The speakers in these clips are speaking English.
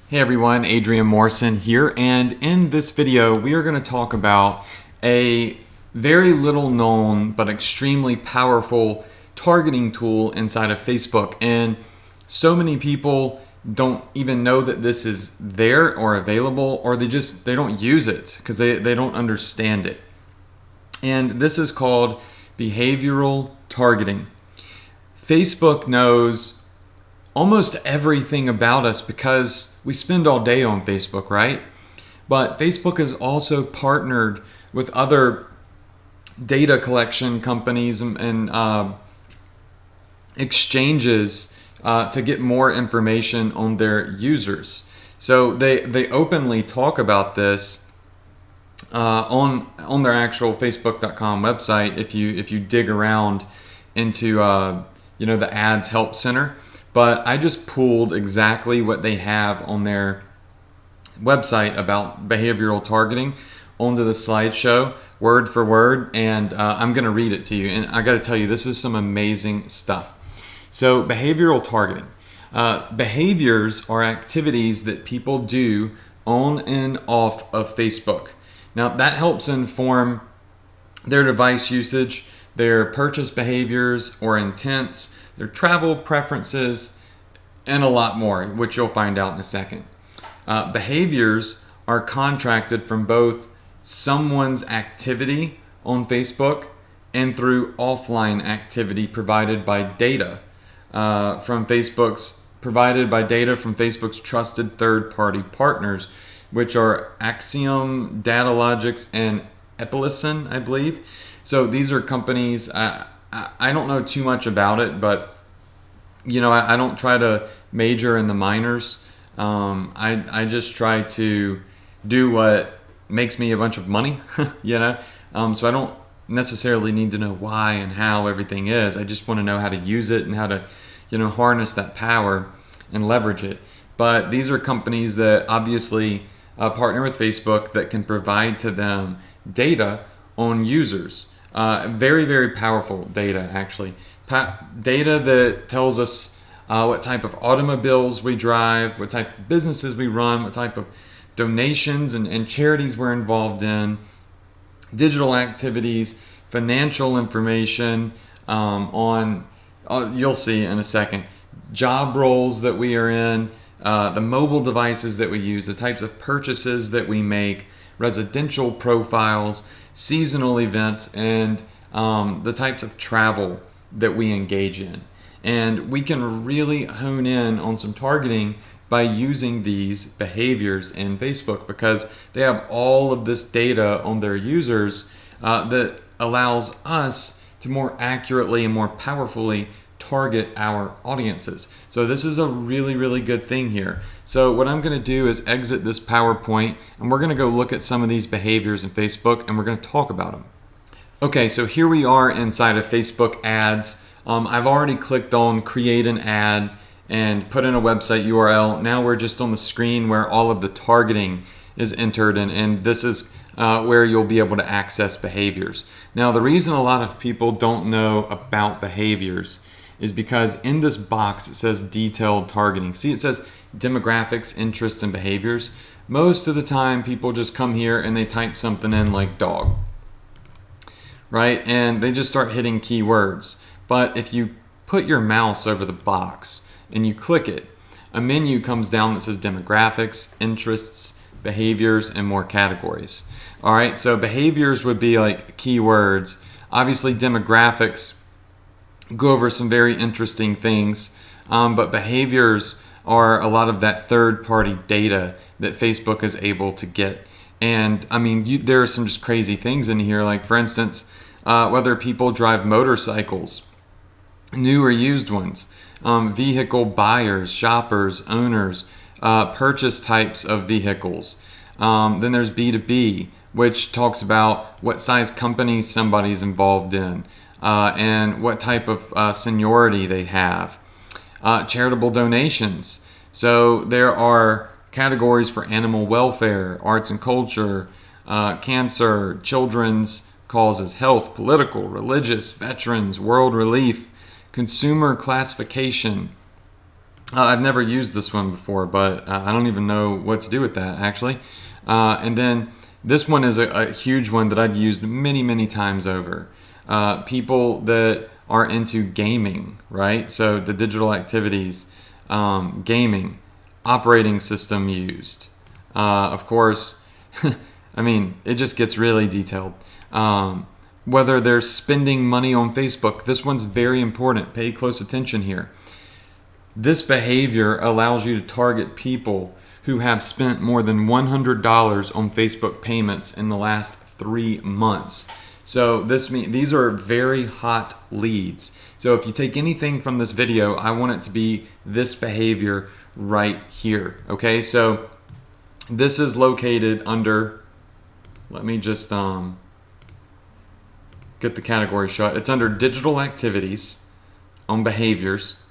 Hey everyone, Adrian Morrison here, and in this video we are going to talk about a very little known but extremely powerful targeting tool inside of Facebook. And so many people don't even know that this is there or available, or they don't use it because they don't understand it. And this is called behavioral targeting. Facebook knows almost everything about us because we spend all day on Facebook, right? But Facebook has also partnered with other data collection companies and exchanges to get more information on their users. So they openly talk about this on their actual Facebook.com website. If you dig around into the ads help center. But I just pulled exactly what they have on their website about behavioral targeting onto the slideshow, word for word, and I'm going to read it to you. And I got to tell you, this is some amazing stuff. So behavioral targeting. Behaviors are activities that people do on and off of Facebook. Now that helps inform their device usage, their purchase behaviors or intents, their travel preferences, and a lot more, which you'll find out in a second. Behaviors are contracted from both someone's activity on Facebook and through offline activity provided by data from Facebook's trusted third-party partners, which are Axiom, Datalogics, and Epilison, I believe. So these are companies. I don't know too much about it, but I don't try to major in the minors. I just try to do what makes me a bunch of money, so I don't necessarily need to know why and how everything is. I just want to know how to use it and how to harness that power and leverage it. But these are companies that obviously partner with Facebook that can provide to them data on users. Very, very powerful data, actually. Data that tells us what type of automobiles we drive, what type of businesses we run, what type of donations and charities we're involved in, digital activities, financial information you'll see in a second, job roles that we are in, the mobile devices that we use, the types of purchases that we make, residential profiles, seasonal events, and the types of travel that we engage in. And we can really hone in on some targeting by using these behaviors in Facebook because they have all of this data on their users that allows us to more accurately and more powerfully target our audiences. So this is a really, really good thing here. So what I'm going to do is exit this PowerPoint and we're going to go look at some of these behaviors in Facebook and we're going to talk about them. Okay, so here we are inside of Facebook ads. I've already clicked on create an ad and put in a website URL. Now we're just on the screen where all of the targeting is entered, and this is where you'll be able to access behaviors. Now the reason a lot of people don't know about behaviors is because in this box it says detailed targeting. See, it says demographics, interests, and behaviors. Most of the time people just come here and they type something in like dog, right? And they just start hitting keywords. But if you put your mouse over the box and you click it, a menu comes down that says demographics, interests, behaviors, and more categories. All right, so behaviors would be like keywords. Obviously demographics go over some very interesting things, but behaviors are a lot of that third-party data that Facebook is able to get. And I mean, there are some just crazy things in here, like for instance, whether people drive motorcycles, new or used ones, vehicle buyers, shoppers, owners, purchase types of vehicles. Then there's B2B, which talks about what size companies somebody's involved in, and what type of seniority they have. Charitable donations. So there are categories for animal welfare, arts and culture, cancer, children's causes, health, political, religious, veterans, world relief, consumer classification, I've never used this one before, but I don't even know what to do with that actually. And then this one is a huge one that I've used many, many times over. People that are into gaming, right? So the digital activities, gaming, operating system used. Of course, I mean, it just gets really detailed. Whether they're spending money on Facebook, this one's very important. Pay close attention here. This behavior allows you to target people who have spent more than $100 on Facebook payments in the last 3 months. So these are very hot leads. So if you take anything from this video, I want it to be this behavior right here. Okay, so this is located under, let me just get the category shut. It's under digital activities on behaviors.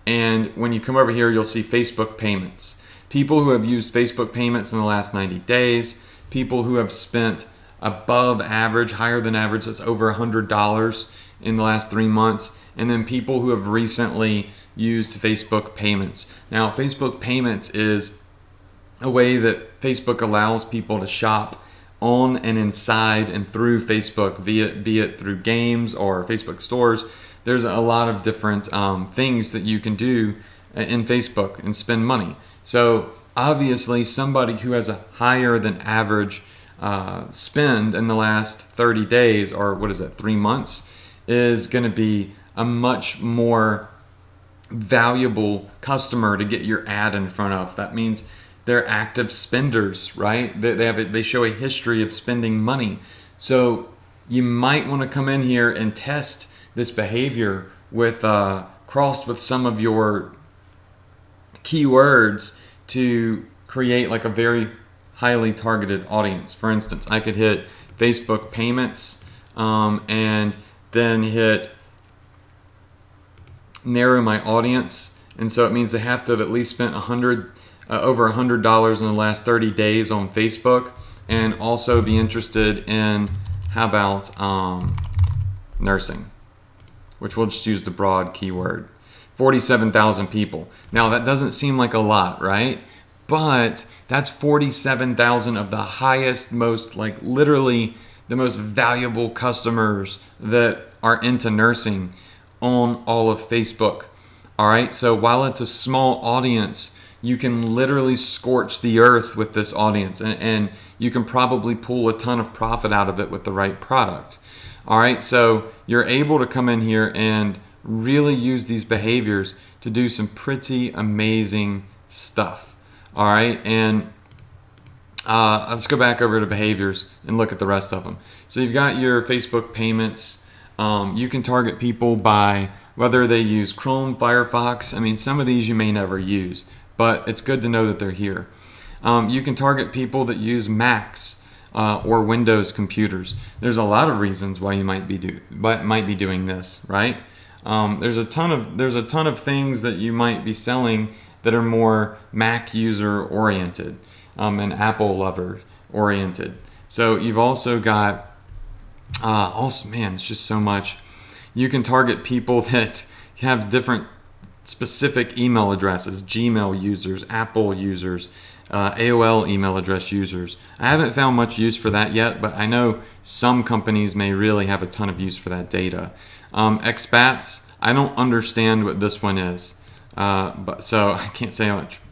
And when you come over here, you'll see Facebook payments. People who have used Facebook payments in the last 90 days, people who have spent above average, higher than average, that's over $100 in the last 3 months, and then people who have recently used Facebook payments. Now, Facebook payments is a way that Facebook allows people to shop on and inside and through Facebook, be it through games or Facebook stores. There's a lot of different things that you can do in Facebook and spend money. So obviously somebody who has a higher than average spend in the last 30 days, or 3 months, is going to be a much more valuable customer to get your ad in front of. That means they're active spenders, right? They show a history of spending money. So you might want to come in here and test this behavior with crossed with some of your keywords to create like a very highly targeted audience. For instance, I could hit Facebook payments and then hit narrow my audience, and so it means they have to have at least spent over $100 in the last 30 days on Facebook, and also be interested in, how about nursing, which we'll just use the broad keyword. 47,000 people. Now that doesn't seem like a lot, right? But that's 47,000 of the highest, most, like literally the most valuable customers that are into nursing on all of Facebook. All right, so while it's a small audience, you can literally scorch the earth with this audience, and you can probably pull a ton of profit out of it with the right product. All right, so you're able to come in here and really use these behaviors to do some pretty amazing stuff. All right, and let's go back over to behaviors and look at the rest of them. So you've got your Facebook payments. You can target people by whether they use Chrome, Firefox. I mean, some of these you may never use, but it's good to know that they're here. You can target people that use Macs or Windows computers. There's a lot of reasons why you might be doing this, right? There's a ton of things that you might be selling that are more Mac user oriented and Apple lover oriented. So you've also got it's just so much. You can target people that have different specific email addresses, Gmail users, Apple users, AOL email address users. I haven't found much use for that yet, but I know some companies may really have a ton of use for that data. Expats, I don't understand what this one is, but so I can't say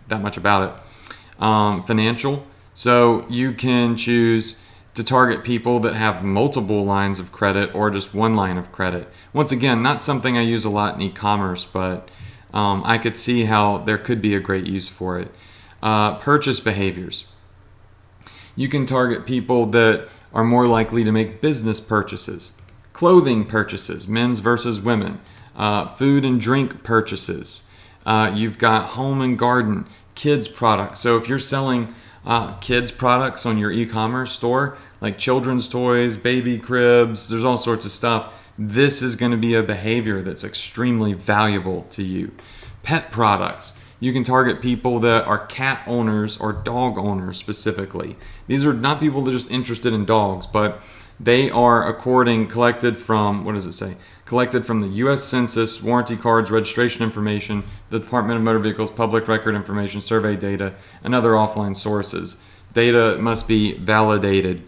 that much about it. Financial, so you can choose to target people that have multiple lines of credit or just one line of credit. Once again, not something I use a lot in e-commerce, but I could see how there could be a great use for it. Purchase behaviors. You can target people that are more likely to make business purchases, clothing purchases, men's versus women, food and drink purchases. You've got home and garden, kids products. So if you're selling kids products on your e-commerce store, like children's toys, baby cribs, there's all sorts of stuff. This is going to be a behavior that's extremely valuable to you. Pet products. You can target people that are cat owners or dog owners specifically. These are not people that are just interested in dogs, but they are collected from, what does it say? collected from the U.S. Census, warranty cards, registration information, the Department of Motor Vehicles, public record information, survey data, and other offline sources. Data must be validated.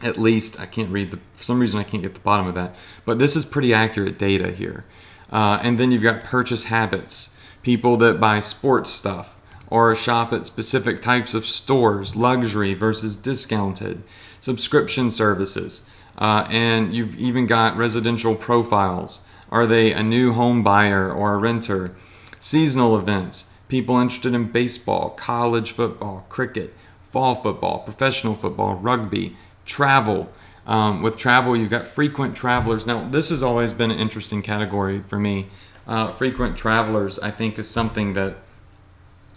At least, for some reason I can't get the bottom of that, but this is pretty accurate data here. And then you've got purchase habits, people that buy sports stuff or shop at specific types of stores, luxury versus discounted, subscription services, and you've even got residential profiles. Are they a new home buyer or a renter? Seasonal events, people interested in baseball, college football, cricket, fall football, professional football, rugby, travel. With travel, you've got frequent travelers. Now, this has always been an interesting category for me. Frequent travelers, I think, is something that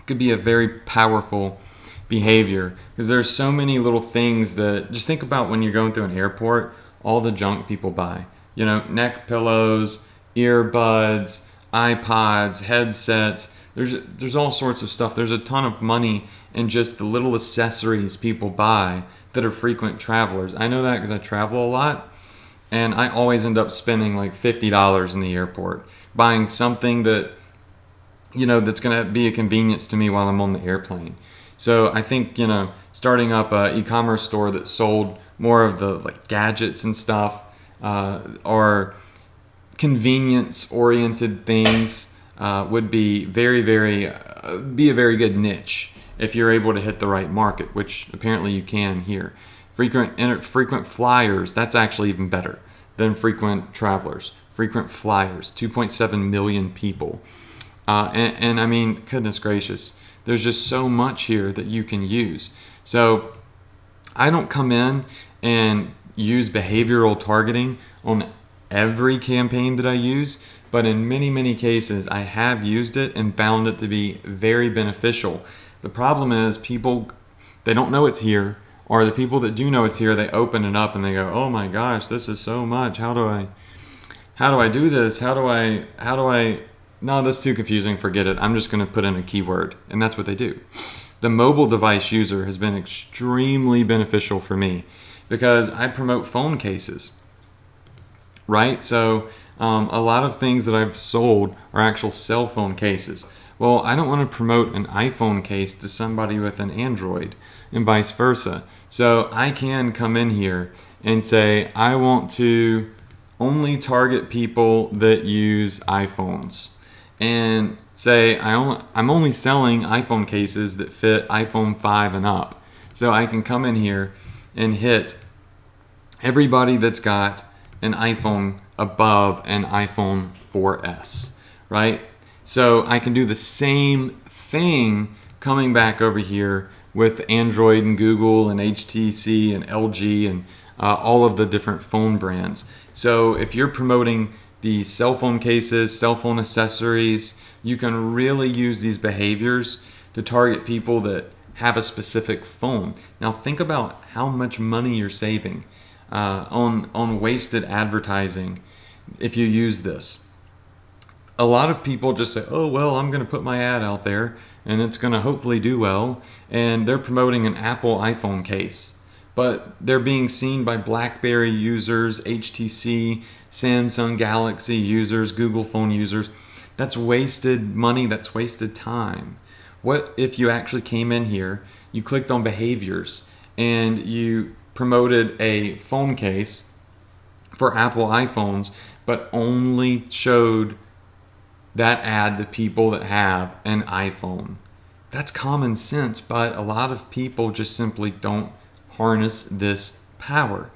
could be a very powerful behavior, because there's so many little things that, just think about when you're going through an airport, all the junk people buy. You know, neck pillows, earbuds, iPods, headsets. There's all sorts of stuff. There's a ton of money in just the little accessories people buy that are frequent travelers. I know that because I travel a lot, and I always end up spending like $50 in the airport buying something that, you know, that's going to be a convenience to me while I'm on the airplane. So I think, you know, starting up an e-commerce store that sold more of the like gadgets and stuff, or convenience-oriented things, would be be a very good niche if you're able to hit the right market, which apparently you can here. Frequent flyers, that's actually even better than frequent travelers. Frequent flyers, 2.7 million people. And I mean, goodness gracious, there's just so much here that you can use. So I don't come in and use behavioral targeting on every campaign that I use, but in many, many cases, I have used it and found it to be very beneficial. The problem is people, they don't know it's here, or the people that do know it's here, they open it up and they go, oh my gosh, this is so much. How do I do this? No, that's too confusing. Forget it. I'm just going to put in a keyword. And that's what they do. The mobile device user has been extremely beneficial for me because I promote phone cases, right? So a lot of things that I've sold are actual cell phone cases. Well, I don't want to promote an iPhone case to somebody with an Android and vice versa. So I can come in here and say, I want to only target people that use iPhones, and say I'm only selling iPhone cases that fit iPhone 5 and up. So I can come in here and hit everybody that's got an iPhone above an iPhone 4S, right? So I can do the same thing coming back over here with Android and Google and HTC and LG and all of the different phone brands. So if you're promoting the cell phone cases, cell phone accessories, you can really use these behaviors to target people that have a specific phone. Now think about how much money you're saving on wasted advertising if you use this. A lot of people just say, oh, well, I'm going to put my ad out there and it's going to hopefully do well. And they're promoting an Apple iPhone case, but they're being seen by BlackBerry users, HTC, Samsung Galaxy users, Google phone users. That's wasted money. That's wasted time. What if you actually came in here, you clicked on behaviors, and you promoted a phone case for Apple iPhones, but only showed that ad to people that have an iPhone? That's common sense, but a lot of people just simply don't harness this power.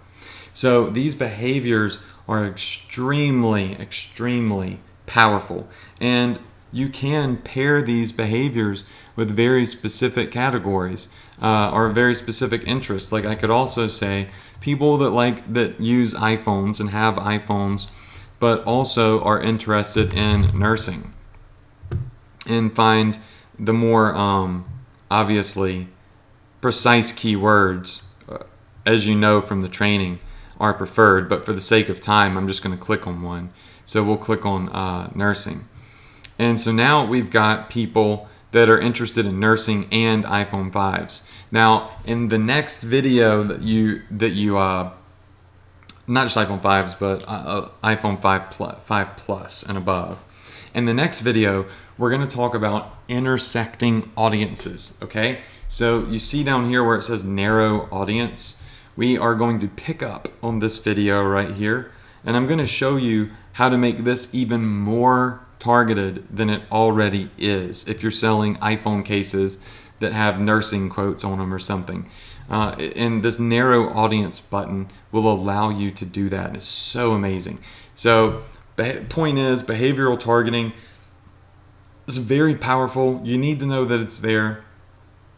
So these behaviors are extremely, extremely powerful, and you can pair these behaviors with very specific categories or very specific interests. Like I could also say people that use iPhones and have iPhones, but also are interested in nursing, and find the more obviously precise keywords, as you know from the training, are preferred. But for the sake of time, I'm just going to click on one. So we'll click on nursing. And so now we've got people that are interested in nursing and iPhone 5s. Now, in the next video that you not just iPhone 5s, but iPhone 5 Plus and above. In the next video, we're going to talk about intersecting audiences, okay? So you see down here where it says narrow audience, we are going to pick up on this video right here, and I'm going to show you how to make this even more targeted than it already is if you're selling iPhone cases that have nursing quotes on them or something. And this narrow audience button will allow you to do that. It's so amazing. So point is, behavioral targeting is very powerful. You need to know that it's there.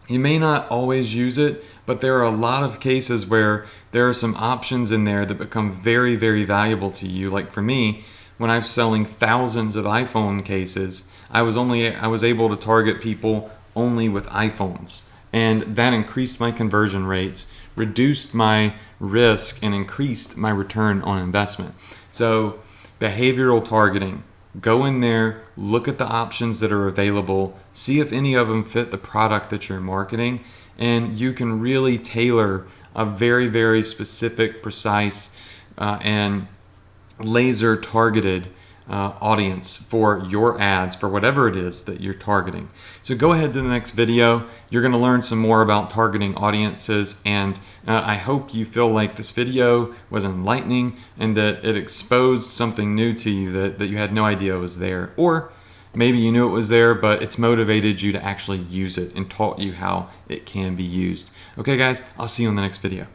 You may not always use it, but there are a lot of cases where there are some options in there that become very, very valuable to you. Like for me, when I was selling thousands of iPhone cases, I was able to target people only with iPhones. And that increased my conversion rates, reduced my risk, and increased my return on investment. So behavioral targeting, go in there, look at the options that are available, see if any of them fit the product that you're marketing, and you can really tailor a very, very specific, precise, and laser targeted audience for your ads, for whatever it is that you're targeting. So go ahead to the next video. You're going to learn some more about targeting audiences, and I hope you feel like this video was enlightening and that it exposed something new to you that you had no idea was there, or maybe you knew it was there, but it's motivated you to actually use it and taught you how it can be used. Okay guys, I'll see you in the next video.